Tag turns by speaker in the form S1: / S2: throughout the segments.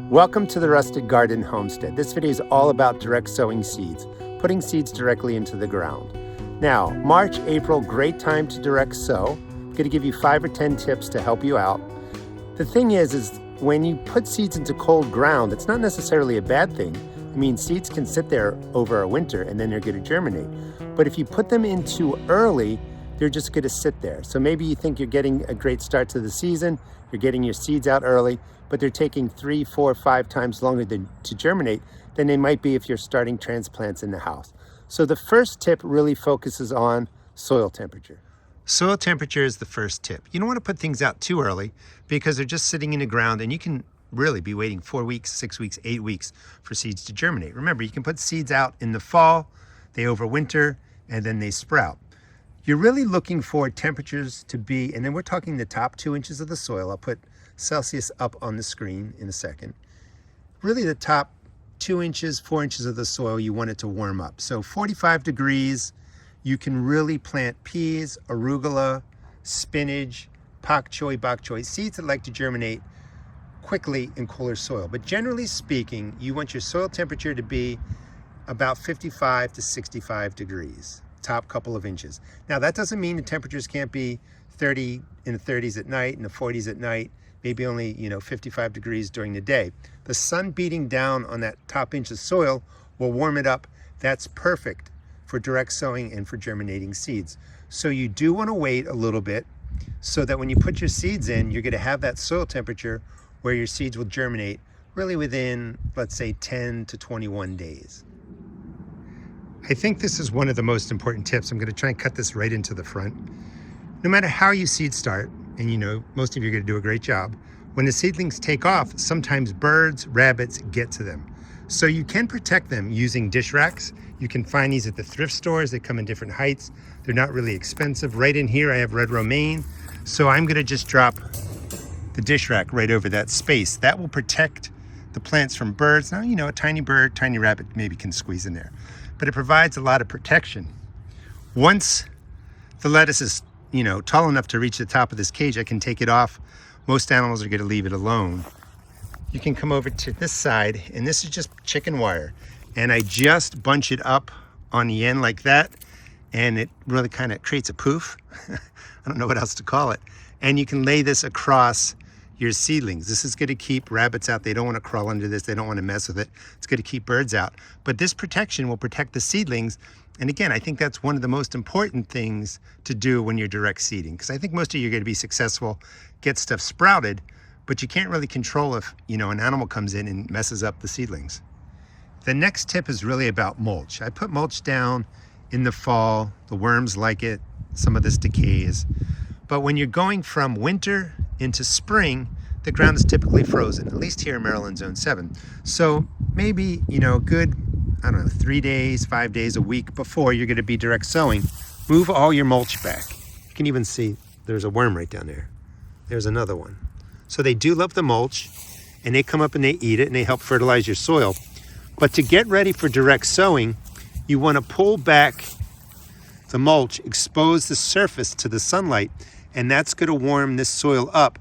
S1: Welcome to the Rustic Garden Homestead. This video is all about direct sowing seeds, putting seeds directly into the ground. Now, March, April, great time to direct sow. I'm going to give you 5 or 10 tips to help you out. The thing is when you put seeds into cold ground, it's not necessarily a bad thing. I mean, seeds can sit there over a winter and then they're going to germinate. But if you put them in too early, they're just going to sit there. So maybe you think you're getting a great start to the season, you're getting your seeds out early, but they're taking 3, 4, 5 times longer to germinate than they might be if you're starting transplants in the house. So the first tip really focuses on soil temperature. Soil temperature is the first tip. You don't want to put things out too early because they're just sitting in the ground and you can really be waiting 4 weeks, 6 weeks, 8 weeks for seeds to germinate. Remember, you can put seeds out in the fall, they overwinter, and then they sprout. You're really looking for temperatures to be, and then we're talking the top 2 inches of the soil. I'll put Celsius up on the screen in a second. Really the top 2 inches, 4 inches of the soil, you want it to warm up. So 45 degrees, you can really plant peas, arugula, spinach, pak choi, bok choy, seeds that like to germinate quickly in cooler soil. But generally speaking, you want your soil temperature to be about 55 to 65 degrees, top couple of inches. Now that doesn't mean the temperatures can't be 30 in the 30s at night and the 40s at night, maybe only 55 degrees during the day. The sun beating down on that top inch of soil will warm it up. That's perfect for direct sowing and for germinating seeds. So you do want to wait a little bit so that when you put your seeds in, you're going to have that soil temperature where your seeds will germinate really within, let's say, 10 to 21 days. I think this is one of the most important tips. I'm going to try and cut this right into the front. No matter how you seed start, and most of you are going to do a great job, when the seedlings take off, sometimes birds, rabbits get to them. So you can protect them using dish racks. You can find these at the thrift stores. They come in different heights. They're not really expensive. Right in here I have red romaine. So I'm going to just drop the dish rack right over that space. That will protect the plants from birds. Now, a tiny bird, tiny rabbit maybe can squeeze in there, but it provides a lot of protection. Once the lettuce is tall enough to reach the top of this cage, I can take it off. Most animals are going to leave it alone. You can come over to this side, and this is just chicken wire. And I just bunch it up on the end like that, and it really kind of creates a poof. I don't know what else to call it. And you can lay this across your seedlings. This is going to keep rabbits out. They don't want to crawl under this. They don't want to mess with it. It's going to keep birds out. But this protection will protect the seedlings. And again, I think that's one of the most important things to do when you're direct seeding, because I think most of you are going to be successful, get stuff sprouted, but you can't really control if, an animal comes in and messes up the seedlings. The next tip is really about mulch. I put mulch down in the fall. The worms like it. Some of this decays. But when you're going from winter into spring, the ground is typically frozen, at least here in Maryland Zone 7. So maybe, good, 3 days, 5 days a week before you're going to be direct sowing, move all your mulch back. You can even see there's a worm right down there. There's another one. So they do love the mulch, and they come up and they eat it, and they help fertilize your soil. But to get ready for direct sowing, you want to pull back the mulch, expose the surface to the sunlight, and that's going to warm this soil up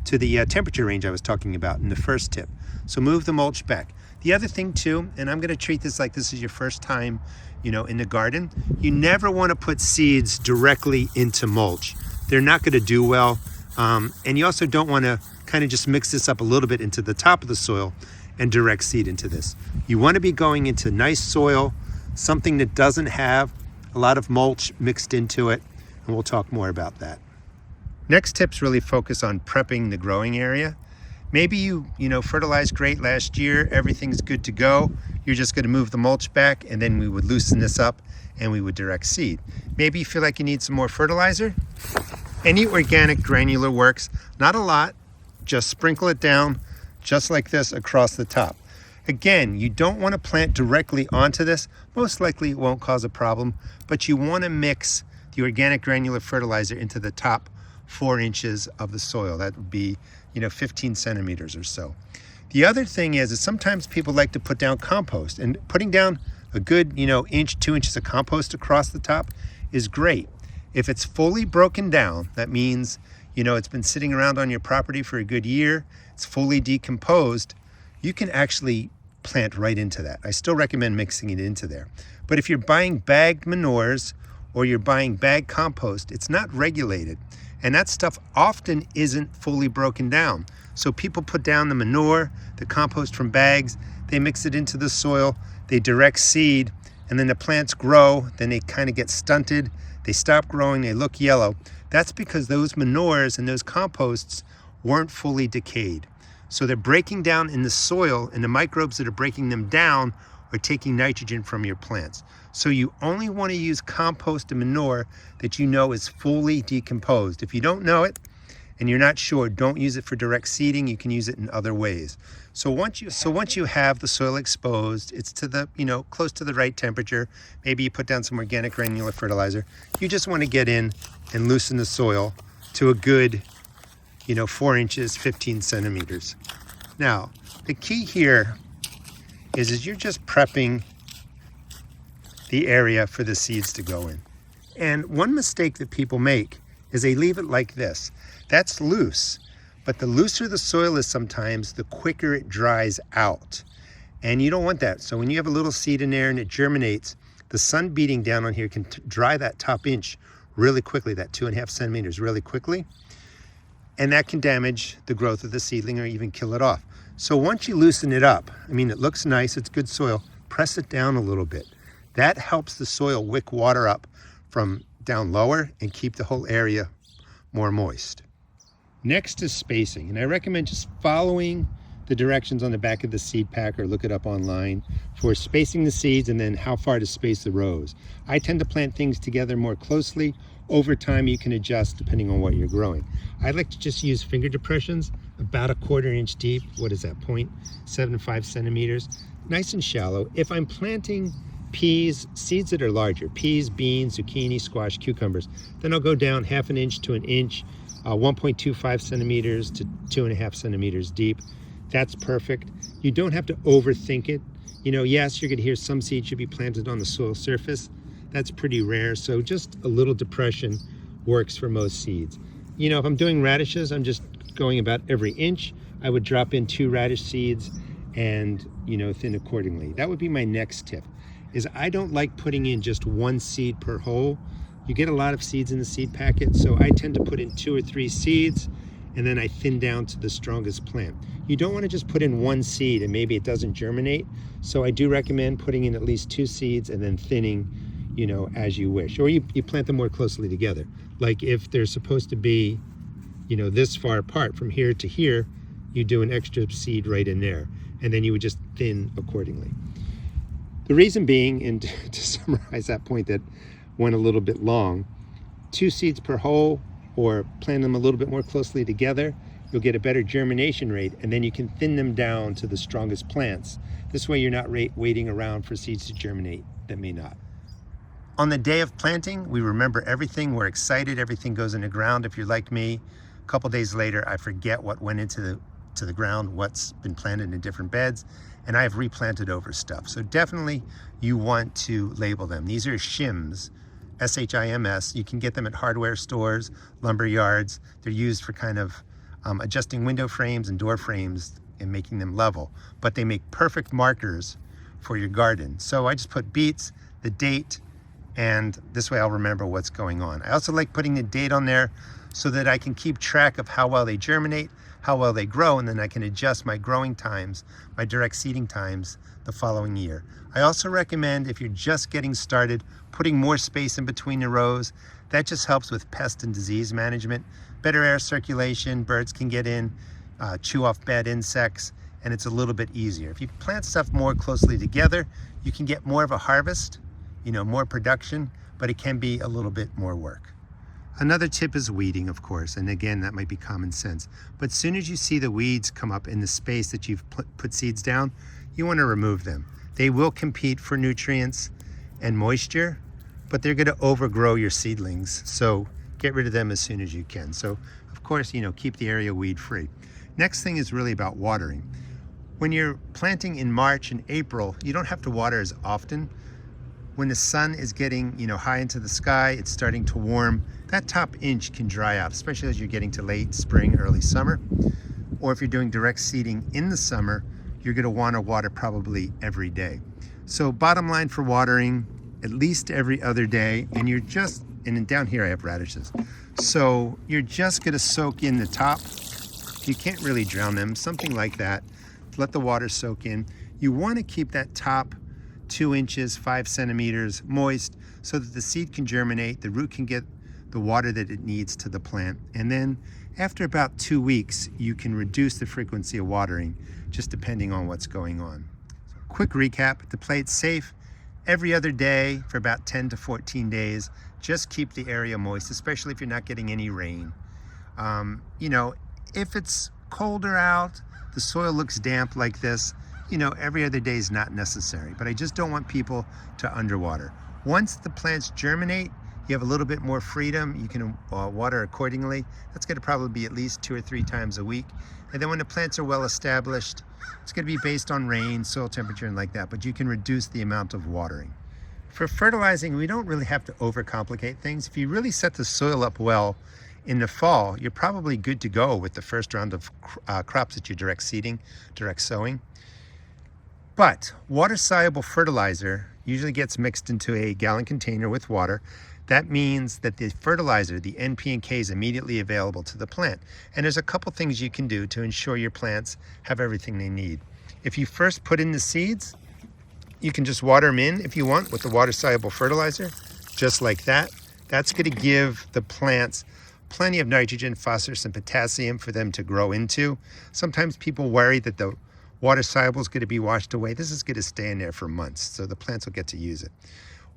S1: to the temperature range I was talking about in the first tip. So move the mulch back. The other thing too, and I'm going to treat this like this is your first time, in the garden, you never want to put seeds directly into mulch. They're not going to do well. And you also don't want to kind of just mix this up a little bit into the top of the soil and direct seed into this. You want to be going into nice soil, something that doesn't have a lot of mulch mixed into it, and we'll talk more about that. Next tips really focus on prepping the growing area. Maybe you fertilized great last year, everything's good to go. You're just going to move the mulch back, and then we would loosen this up and we would direct seed. Maybe you feel like you need some more fertilizer. Any organic granular works, not a lot, just sprinkle it down just like this across the top. Again, you don't want to plant directly onto this. Most likely it won't cause a problem, but you want to mix the organic granular fertilizer into the top 4 inches of the soil. That would be 15 centimeters or so. The other thing is sometimes people like to put down compost, and putting down a good inch, 2 inches of compost across the top is great. If it's fully broken down, that means it's been sitting around on your property for a good year, it's fully decomposed, you can actually plant right into that. I still recommend mixing it into there. But if you're buying bagged manures or you're buying bagged compost, it's not regulated. And that stuff often isn't fully broken down. So people put down the manure, the compost from bags, they mix it into the soil, they direct seed, and then the plants grow, then they kind of get stunted, they stop growing, they look yellow. That's because those manures and those composts weren't fully decayed. So they're breaking down in the soil, and the microbes that are breaking them down are taking nitrogen from your plants. So you only want to use compost and manure that you know is fully decomposed. If you don't know it and you're not sure, don't use it for direct seeding. You can use it in other ways. So once you have the soil exposed, it's to the, close to the right temperature. Maybe you put down some organic granular fertilizer. You just want to get in and loosen the soil to a good 4 inches, 15 centimeters. Now, the key here is you're just prepping the area for the seeds to go in. And one mistake that people make is they leave it like this. That's loose, but the looser the soil is sometimes, the quicker it dries out. And you don't want that. So when you have a little seed in there and it germinates, the sun beating down on here can dry that top inch really quickly, that 2.5 centimeters really quickly. And that can damage the growth of the seedling or even kill it off. So once you loosen it up, it looks nice, it's good soil, press it down a little bit. That helps the soil wick water up from down lower and keep the whole area more moist. Next is spacing, and I recommend just following the directions on the back of the seed pack or look it up online for spacing the seeds and then how far to space the rows. I tend to plant things together more closely. Over time you can adjust depending on what you're growing. I like to just use finger depressions about 1/4 inch deep. What is that, 0.75 centimeters? Nice and shallow. If I'm planting peas, seeds that are larger, peas, beans, zucchini, squash, cucumbers, then I'll go down 1/2 inch to 1 inch, 1.25 centimeters to 2.5 centimeters deep. That's perfect. You don't have to overthink it. Yes, you're going to hear some seeds should be planted on the soil surface. That's pretty rare, so just a little depression works for most seeds. If I'm doing radishes, I'm just going about every inch. I would drop in 2 radish seeds and, thin accordingly. That would be my next tip, is I don't like putting in just 1 seed per hole. You get a lot of seeds in the seed packet, so I tend to put in 2 or 3 seeds, and then I thin down to the strongest plant. You don't want to just put in 1 seed and maybe it doesn't germinate, so I do recommend putting in at least 2 seeds and then thinning, as you wish. Or you plant them more closely together. Like if they're supposed to be, this far apart from here to here, you do an extra seed right in there, and then you would just thin accordingly. The reason being, and to summarize that point that went a little bit long, 2 seeds per hole, or plant them a little bit more closely together, you'll get a better germination rate, and then you can thin them down to the strongest plants. This way you're not waiting around for seeds to germinate that may not. On the day of planting, we remember everything, we're excited, everything goes in the ground. If you're like me, a couple days later, I forget what went into the ground, what's been planted in different beds, and I've replanted over stuff. So definitely you want to label them. These are shims, S-H-I-M-S. You can get them at hardware stores, lumber yards. They're used for kind of adjusting window frames and door frames and making them level, but they make perfect markers for your garden. So I just put beets, the date, and this way I'll remember what's going on. I also like putting the date on there so that I can keep track of how well they germinate, how well they grow, and then I can adjust my growing times, my direct seeding times the following year. I also recommend, if you're just getting started, putting more space in between the rows. That just helps with pest and disease management. Better air circulation, birds can get in, chew off bad insects, and it's a little bit easier. If you plant stuff more closely together, you can get more of a harvest, more production, but it can be a little bit more work. Another tip is weeding, of course, and again, that might be common sense. But as soon as you see the weeds come up in the space that you've put seeds down, you want to remove them. They will compete for nutrients and moisture, but they're going to overgrow your seedlings. So get rid of them as soon as you can. So of course, keep the area weed free. Next thing is really about watering. When you're planting in March and April, you don't have to water as often. When the sun is getting, high into the sky, it's starting to warm, that top inch can dry out, especially as you're getting to late spring, early summer. Or if you're doing direct seeding in the summer, you're going to want to water probably every day. So bottom line for watering, at least every other day, and you're just, and then down here I have radishes. So you're just going to soak in the top. You can't really drown them, something like that. Let the water soak in. You want to keep that top 2 inches, 5 centimeters moist so that the seed can germinate, the root can get the water that it needs to the plant. And then after about 2 weeks, you can reduce the frequency of watering, just depending on what's going on. So quick recap, to play it safe, every other day for about 10 to 14 days. Just keep the area moist, especially if you're not getting any rain. You know, if it's colder out, the soil looks damp like this, you know, every other day is not necessary, but I just don't want people to underwater. Once the plants germinate, you have a little bit more freedom. You can water accordingly. That's going to probably be at least 2 or 3 times a week. And then when the plants are well established, it's going to be based on rain, soil temperature, and like that, but you can reduce the amount of watering. For fertilizing, we don't really have to overcomplicate things. If you really set the soil up well in the fall, you're probably good to go with the first round of crops that you're direct seeding, direct sowing. But water-soluble fertilizer usually gets mixed into a gallon container with water. That means that the fertilizer, the N, P, and K, is immediately available to the plant. And there's a couple things you can do to ensure your plants have everything they need. If you first put in the seeds, you can just water them in if you want with the water-soluble fertilizer, just like that. That's going to give the plants plenty of nitrogen, phosphorus, and potassium for them to grow into. Sometimes people worry that the water soluble is going to be washed away. This is going to stay in there for months, so the plants will get to use it.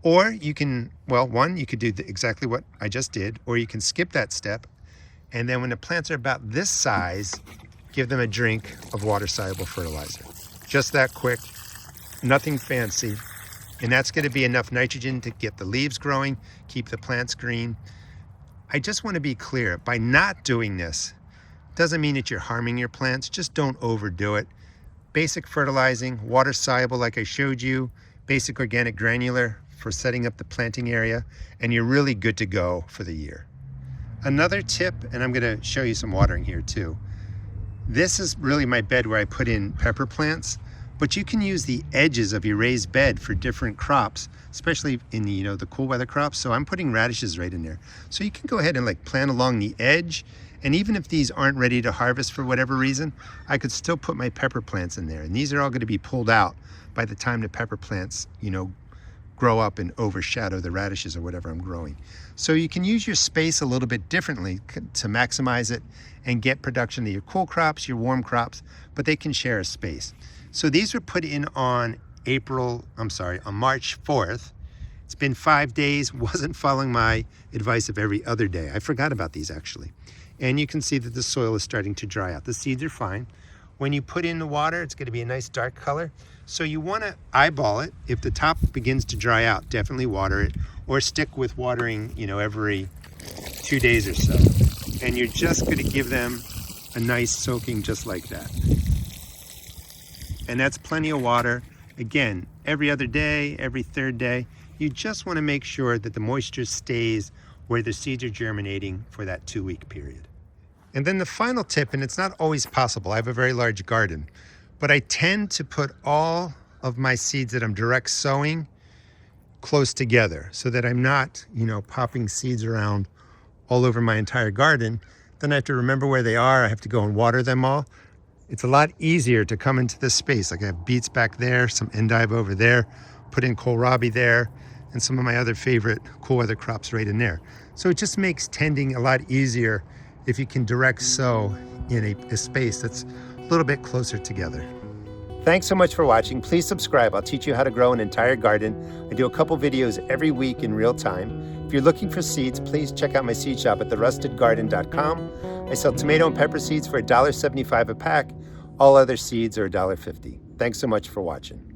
S1: Or you can, well, one, you could do exactly what I just did, or you can skip that step, and then when the plants are about this size, give them a drink of water-soluble fertilizer. Just that quick, nothing fancy, and that's going to be enough nitrogen to get the leaves growing, keep the plants green. I just want to be clear, by not doing this, doesn't mean that you're harming your plants, just don't overdo it. Basic fertilizing, water soluble like I showed you, basic organic granular for setting up the planting area, and you're really good to go for the year. Another tip, and I'm going to show you some watering here too. This is really my bed where I put in pepper plants, but you can use the edges of your raised bed for different crops, especially in the, the cool weather crops. So I'm putting radishes right in there. So you can go ahead and like plant along the edge. And even if these aren't ready to harvest for whatever reason, I could still put my pepper plants in there. And these are all going to be pulled out by the time the pepper plants, grow up and overshadow the radishes or whatever I'm growing. So you can use your space a little bit differently to maximize it and get production of your cool crops, your warm crops, but they can share a space. So these were put in on March 4th. It's been 5 days, wasn't following my advice of every other day. I forgot about these actually. And you can see that the soil is starting to dry out. The seeds are fine. When you put in the water, it's going to be a nice dark color. So you want to eyeball it. If the top begins to dry out, definitely water it, or stick with watering, every 2 days or so. And you're just going to give them a nice soaking just like that. And that's plenty of water. Again, every other day, every third day. You just want to make sure that the moisture stays where the seeds are germinating for that 2-week period. And then the final tip, and it's not always possible, I have a very large garden, but I tend to put all of my seeds that I'm direct sowing close together so that I'm not, popping seeds around all over my entire garden. Then I have to remember where they are. I have to go and water them all. It's a lot easier to come into this space. Like I have beets back there, some endive over there, put in kohlrabi there, and some of my other favorite cool weather crops right in there. So it just makes tending a lot easier if you can direct sow in a space that's a little bit closer together. Thanks so much for watching. Please subscribe. I'll teach you how to grow an entire garden. I do a couple videos every week in real time. If you're looking for seeds, please check out my seed shop at therustedgarden.com. I sell tomato and pepper seeds for $1.75 a pack. All other seeds are $1.50. Thanks so much for watching.